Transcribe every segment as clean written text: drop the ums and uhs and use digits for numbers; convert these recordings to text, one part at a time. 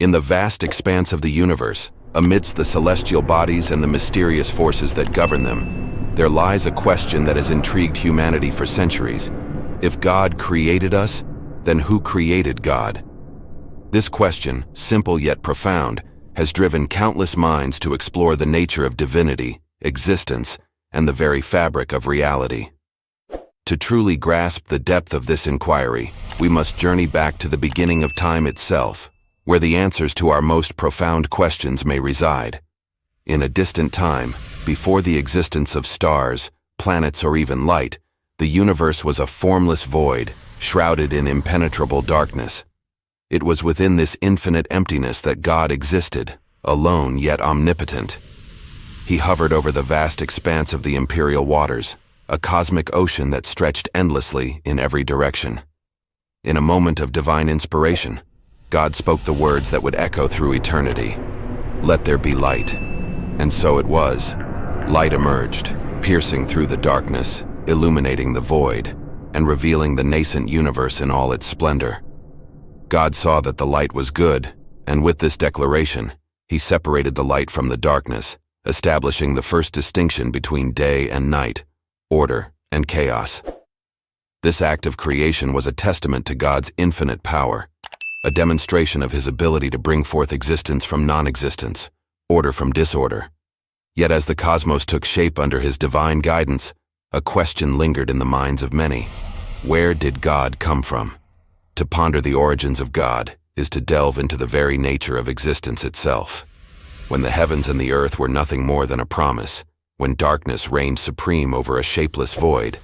In the vast expanse of the universe, amidst the celestial bodies and the mysterious forces that govern them, there lies a question that has intrigued humanity for centuries. If God created us, then who created God? This question, simple yet profound, has driven countless minds to explore the nature of divinity, existence, and the very fabric of reality. To truly grasp the depth of this inquiry, we must journey back to the beginning of time itself, where the answers to our most profound questions may reside. In a distant time, before the existence of stars, planets, or even light, the universe was a formless void, shrouded in impenetrable darkness. It was within this infinite emptiness that God existed, alone yet omnipotent. He hovered over the vast expanse of the imperial waters, a cosmic ocean that stretched endlessly in every direction. In a moment of divine inspiration, God spoke the words that would echo through eternity. "Let there be light." And so it was. Light emerged, piercing through the darkness, illuminating the void, and revealing the nascent universe in all its splendor. God saw that the light was good, and with this declaration, he separated the light from the darkness, establishing the first distinction between day and night, order and chaos. This act of creation was a testament to God's infinite power, a demonstration of his ability to bring forth existence from non-existence, order from disorder. Yet as the cosmos took shape under his divine guidance, a question lingered in the minds of many. Where did God come from? To ponder the origins of God is to delve into the very nature of existence itself. When the heavens and the earth were nothing more than a promise, when darkness reigned supreme over a shapeless void,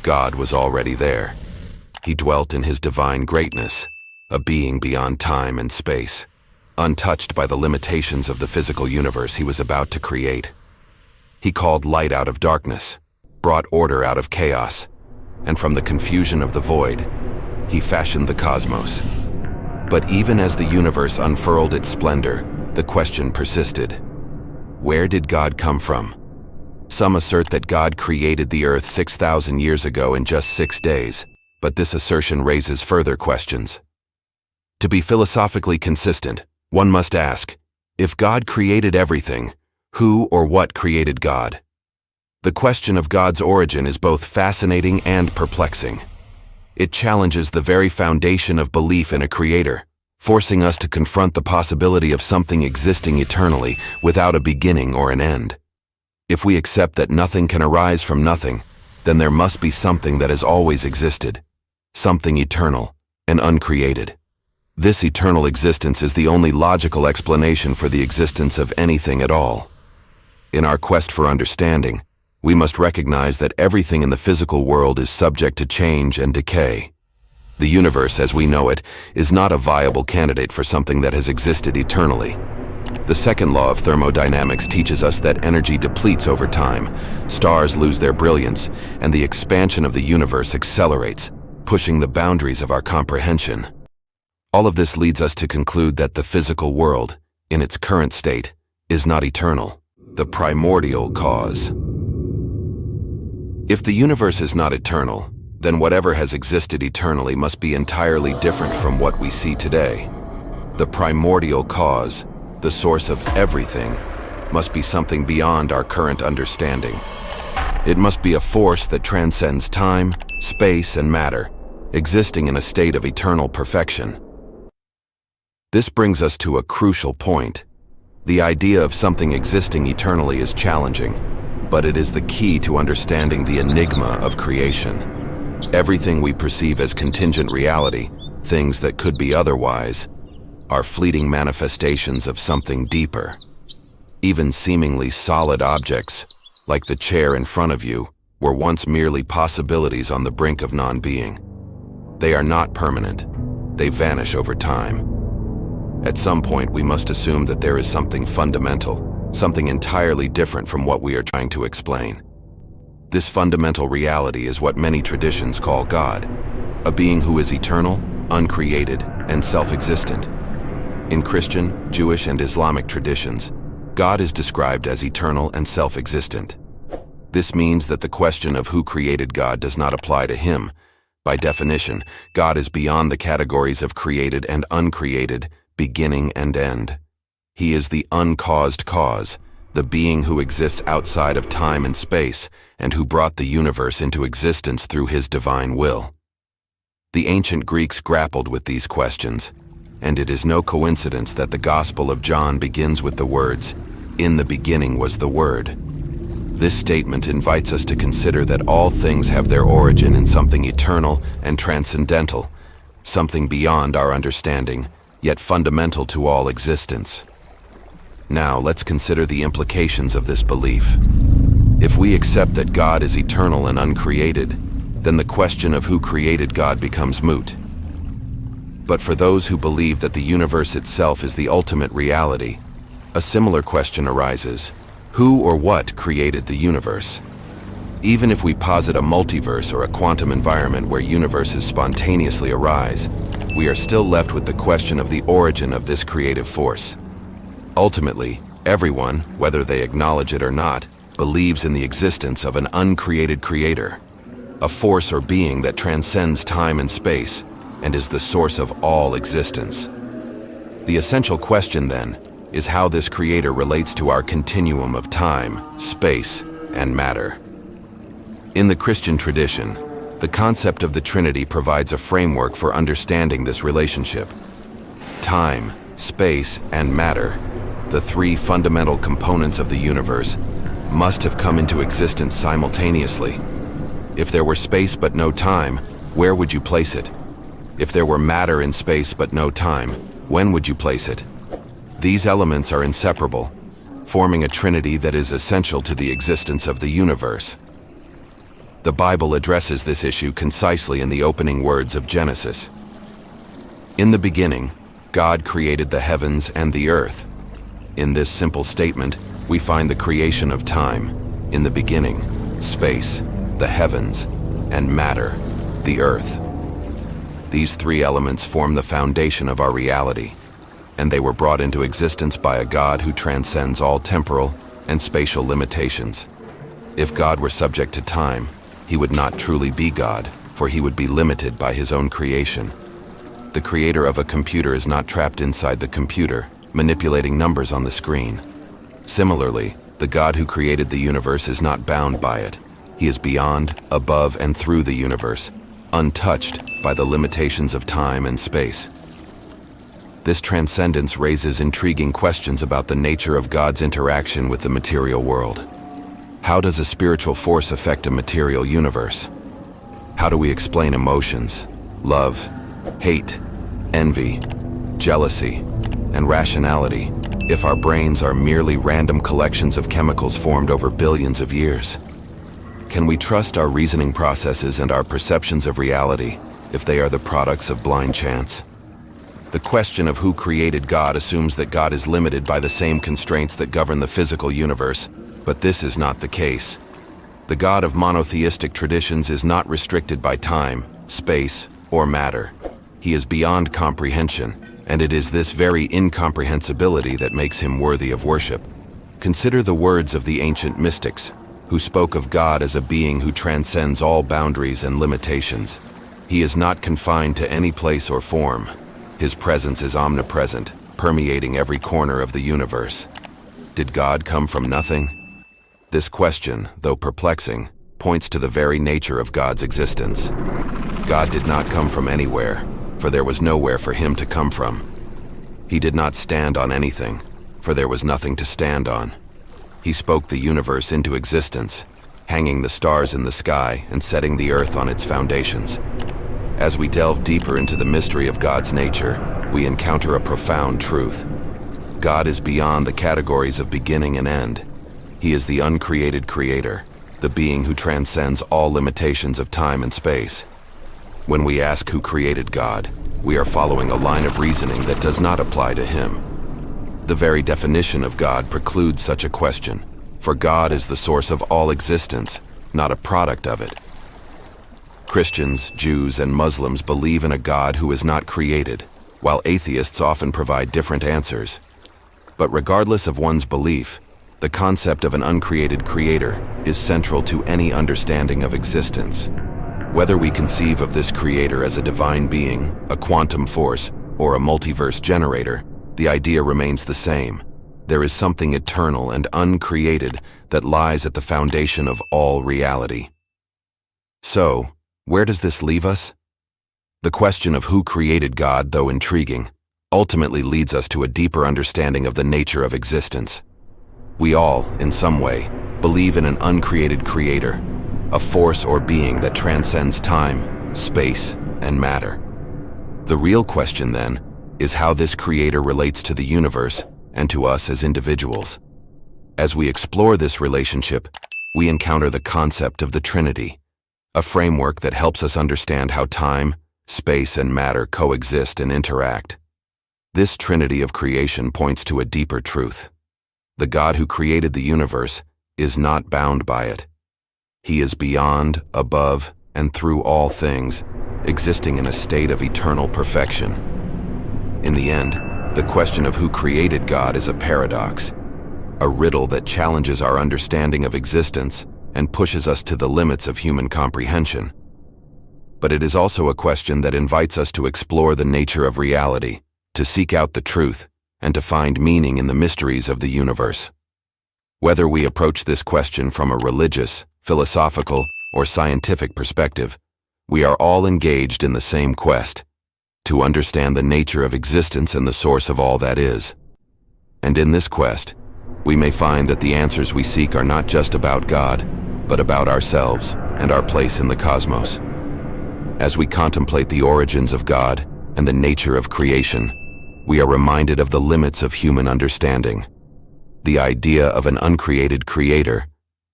God was already there. He dwelt in his divine greatness, a being beyond time and space, untouched by the limitations of the physical universe he was about to create. He called light out of darkness, brought order out of chaos, and from the confusion of the void, he fashioned the cosmos. But even as the universe unfurled its splendor, the question persisted. Where did God come from? Some assert that God created the earth 6,000 years ago in just 6 days, but this assertion raises further questions. To be philosophically consistent, one must ask, if God created everything, who or what created God? The question of God's origin is both fascinating and perplexing. It challenges the very foundation of belief in a creator, forcing us to confront the possibility of something existing eternally without a beginning or an end. If we accept that nothing can arise from nothing, then there must be something that has always existed, something eternal and uncreated. This eternal existence is the only logical explanation for the existence of anything at all. In our quest for understanding, we must recognize that everything in the physical world is subject to change and decay. The universe, as we know it, is not a viable candidate for something that has existed eternally. The second law of thermodynamics teaches us that energy depletes over time, stars lose their brilliance, and the expansion of the universe accelerates, pushing the boundaries of our comprehension. All of this leads us to conclude that the physical world, in its current state, is not eternal, the primordial cause. If the universe is not eternal, then whatever has existed eternally must be entirely different from what we see today. The primordial cause, the source of everything, must be something beyond our current understanding. It must be a force that transcends time, space, and matter, existing in a state of eternal perfection. This brings us to a crucial point. The idea of something existing eternally is challenging, but it is the key to understanding the enigma of creation. Everything we perceive as contingent reality, things that could be otherwise, are fleeting manifestations of something deeper. Even seemingly solid objects, like the chair in front of you, were once merely possibilities on the brink of non-being. They are not permanent. They vanish over time. At some point, we must assume that there is something fundamental, something entirely different from what we are trying to explain. This fundamental reality is what many traditions call God, a being who is eternal, uncreated, and self-existent. In Christian, Jewish, and Islamic traditions, God is described as eternal and self-existent. This means that the question of who created God does not apply to him. By definition, God is beyond the categories of created and uncreated, beginning and end. He is the uncaused cause, the being who exists outside of time and space, and who brought the universe into existence through his divine will. The ancient Greeks grappled with these questions, and it is no coincidence that the Gospel of John begins with the words, "In the beginning was the Word." This statement invites us to consider that all things have their origin in something eternal and transcendental, something beyond our understanding, yet fundamental to all existence. Now, let's consider the implications of this belief. If we accept that God is eternal and uncreated, then the question of who created God becomes moot. But for those who believe that the universe itself is the ultimate reality, a similar question arises: who or what created the universe? Even if we posit a multiverse or a quantum environment where universes spontaneously arise, we are still left with the question of the origin of this creative force. Ultimately, everyone, whether they acknowledge it or not, believes in the existence of an uncreated creator, a force or being that transcends time and space and is the source of all existence. The essential question, then, is how this creator relates to our continuum of time, space, and matter. In the Christian tradition, the concept of the Trinity provides a framework for understanding this relationship. Time, space, and matter, the three fundamental components of the universe, must have come into existence simultaneously. If there were space but no time, where would you place it? If there were matter in space but no time, when would you place it? These elements are inseparable, forming a trinity that is essential to the existence of the universe. The Bible addresses this issue concisely in the opening words of Genesis. In the beginning, God created the heavens and the earth. In this simple statement, we find the creation of time, in the beginning, space, the heavens, and matter, the earth. These three elements form the foundation of our reality, and they were brought into existence by a God who transcends all temporal and spatial limitations. If God were subject to time, he would not truly be God, for he would be limited by his own creation. The creator of a computer is not trapped inside the computer, manipulating numbers on the screen. Similarly, the God who created the universe is not bound by it. He is beyond, above, and through the universe, untouched by the limitations of time and space. This transcendence raises intriguing questions about the nature of God's interaction with the material world. How does a spiritual force affect a material universe? How do we explain emotions, love, hate, envy, jealousy, and rationality if our brains are merely random collections of chemicals formed over billions of years? Can we trust our reasoning processes and our perceptions of reality if they are the products of blind chance? The question of who created God assumes that God is limited by the same constraints that govern the physical universe, but this is not the case. The God of monotheistic traditions is not restricted by time, space, or matter. He is beyond comprehension, and it is this very incomprehensibility that makes him worthy of worship. Consider the words of the ancient mystics, who spoke of God as a being who transcends all boundaries and limitations. He is not confined to any place or form. His presence is omnipresent, permeating every corner of the universe. Did God come from nothing? This question, though perplexing, points to the very nature of God's existence. God did not come from anywhere, for there was nowhere for him to come from. He did not stand on anything, for there was nothing to stand on. He spoke the universe into existence, hanging the stars in the sky and setting the earth on its foundations. As we delve deeper into the mystery of God's nature, we encounter a profound truth. God is beyond the categories of beginning and end. He is the uncreated creator, the being who transcends all limitations of time and space. When we ask who created God, we are following a line of reasoning that does not apply to him. The very definition of God precludes such a question, for God is the source of all existence, not a product of it. Christians, Jews, and Muslims believe in a God who is not created, while atheists often provide different answers. But regardless of one's belief, the concept of an uncreated creator is central to any understanding of existence. Whether we conceive of this creator as a divine being, a quantum force, or a multiverse generator, the idea remains the same. There is something eternal and uncreated that lies at the foundation of all reality. So, where does this leave us? The question of who created God, though intriguing, ultimately leads us to a deeper understanding of the nature of existence. We all, in some way, believe in an uncreated creator, a force or being that transcends time, space, and matter. The real question, then, is how this creator relates to the universe and to us as individuals. As we explore this relationship, we encounter the concept of the Trinity, a framework that helps us understand how time, space, and matter coexist and interact. This trinity of creation points to a deeper truth. The God who created the universe is not bound by it. He is beyond, above, and through all things, existing in a state of eternal perfection. In the end, the question of who created God is a paradox, a riddle that challenges our understanding of existence and pushes us to the limits of human comprehension. But it is also a question that invites us to explore the nature of reality, to seek out the truth, and to find meaning in the mysteries of the universe. Whether we approach this question from a religious, philosophical, or scientific perspective, we are all engaged in the same quest, to understand the nature of existence and the source of all that is. And in this quest, we may find that the answers we seek are not just about God, but about ourselves and our place in the cosmos. As we contemplate the origins of God and the nature of creation, we are reminded of the limits of human understanding. The idea of an uncreated creator,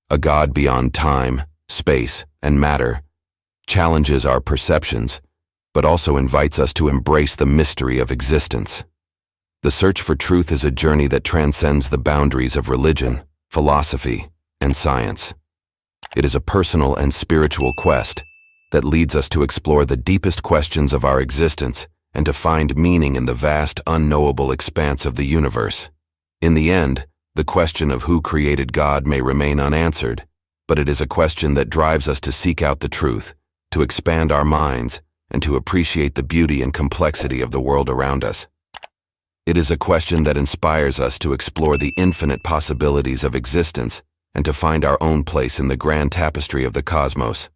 a God beyond time, space, and matter, challenges our perceptions, but also invites us to embrace the mystery of existence. The search for truth is a journey that transcends the boundaries of religion, philosophy, and science. It is a personal and spiritual quest that leads us to explore the deepest questions of our existence and to find meaning in the vast, unknowable expanse of the universe. In the end, the question of who created God may remain unanswered, but it is a question that drives us to seek out the truth, to expand our minds, and to appreciate the beauty and complexity of the world around us. It is a question that inspires us to explore the infinite possibilities of existence and to find our own place in the grand tapestry of the cosmos.